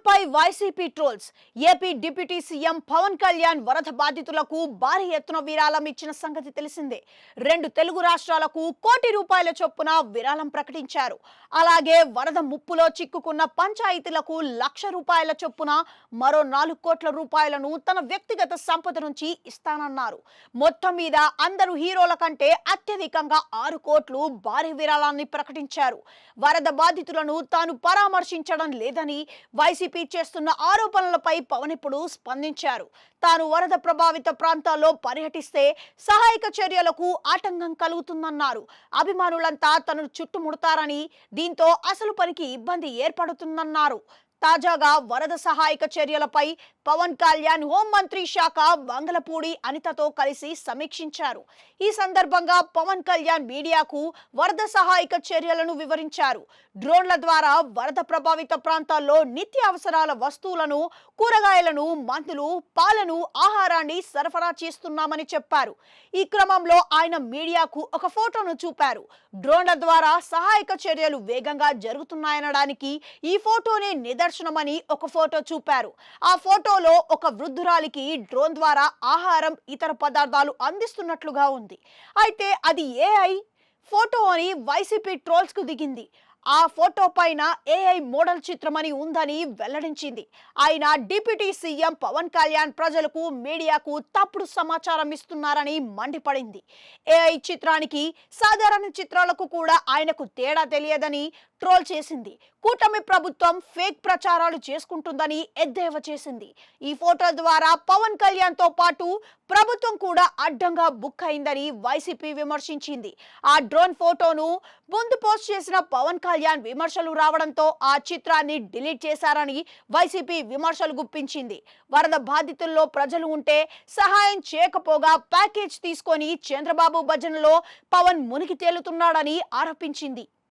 పై YCP trolls. AP deputy CM Pawan Kalyan వరద బాధితులకు భారీ ఎత్తున విరాళం ఇచ్చిన సంగతి తెలిసిందే. 2 తెలుగు రాష్ట్రాలకు ₹1,00,00,000 చొప్పున విరాళం ప్రకటించారు. అలాగే వరద ముప్పులో చిక్కుకున్న పంచాయతీలకు ₹1,00,000 చొప్పున మరో ₹4 కోట్ల తన వ్యక్తిగత సంపద నుంచి ఇస్తానన్నారు. మొత్తం మీద అందరూ హీరోల కంటే అత్యధికంగా 6 కోట్లు భారీ విరాళాన్ని ప్రకటించారు. వరద బాధితులను తాను పరామర్శించడం లేదని వైసీపీ చేస్తున్న ఆరోపణలపై పవన్ ఇప్పుడు స్పందించారు. తాను వరద ప్రభావిత ప్రాంతాల్లో పర్యటిస్తే సహాయక చర్యలకు ఆటంకం కలుగుతుందన్నారు. అభిమానులంతా తనను చుట్టుముడతారని, దీంతో అసలు పనికి ఇబ్బంది ఏర్పడుతుందన్నారు. తాజాగా వరద సహాయక చర్యలపై పవన్ కళ్యాణ్ హోంమంత్రి శాఖ వంగలపూడి అనితతో కలిసి సమీక్షించారు. ఈ సందర్భంగా పవన్ కళ్యాణ్ మీడియాకు వరద సహాయక చర్యలను వివరించారు. డ్రోన్ల ద్వారా వరద ప్రభావిత ప్రాంతాల్లో నిత్యావసరాల వస్తువులను, కూరగాయలను, మందులు, పాలను, ఆహారాన్ని సరఫరా చేస్తున్నామని చెప్పారు. ఈ క్రమంలో ఆయన మీడియాకు ఒక ఫోటోను చూపారు. డ్రోన్ల ద్వారా సహాయక చర్యలు వేగంగా జరుగుతున్నాయనడానికి ఈ ఫోటోనే నిదర్శనమని ఒక ఫోటో చూపారు. ఆ ఫోటోలో ఒక వృద్ధురాలికి డ్రోన్ ద్వారా ఆహారం, ఇతర పదార్థాలు అందిస్తున్నట్లుగా ఉంది. అయితే అది ఏఐ ఫోటో అని వైసీపీ ట్రోల్స్ కు దిగింది. ఆ ఫోటో పైన ఏఐ మోడల్ చిత్రమని ఉందని వెల్లడించింది. ఆయన డిప్యూటీ సీఎం పవన్ కళ్యాణ్ ప్రజలకు, మీడియాకు తప్పుడు సమాచారం ఇస్తున్నారని మండిపడింది. ఏఐ చిత్రానికి సాధారణ చిత్రాలకు కూడా ఆయనకు తేడా తెలియదని ట్రోల్ చేసింది. కూటమి ప్రభుత్వం ఫేక్ ప్రచారాలు చేసుకుంటుందని ఎద్దేవా చేసింది. ఈ ఫోటో ద్వారా పవన్ కళ్యాణ్ తో పాటు ప్రభుత్వం కూడా అడ్డంగా బుక్ అయిందని వైసీపీ విమర్శించింది. ఆ డ్రోన్ ఫోటోను ముందు పోస్ట్ చేసిన పవన్ కళ్యాణ్ విమర్శలు రావడంతో ఆ చిత్రాన్ని డిలీట్ చేశారని వైసీపీ విమర్శలు గుప్పించింది. వరద బాధితుల్లో ప్రజలు ఉంటే సహాయం చేయకపోగా ప్యాకేజ్ తీసుకొని చంద్రబాబు భజనలో పవన్ మునిగి తేలుతున్నాడని ఆరోపించింది.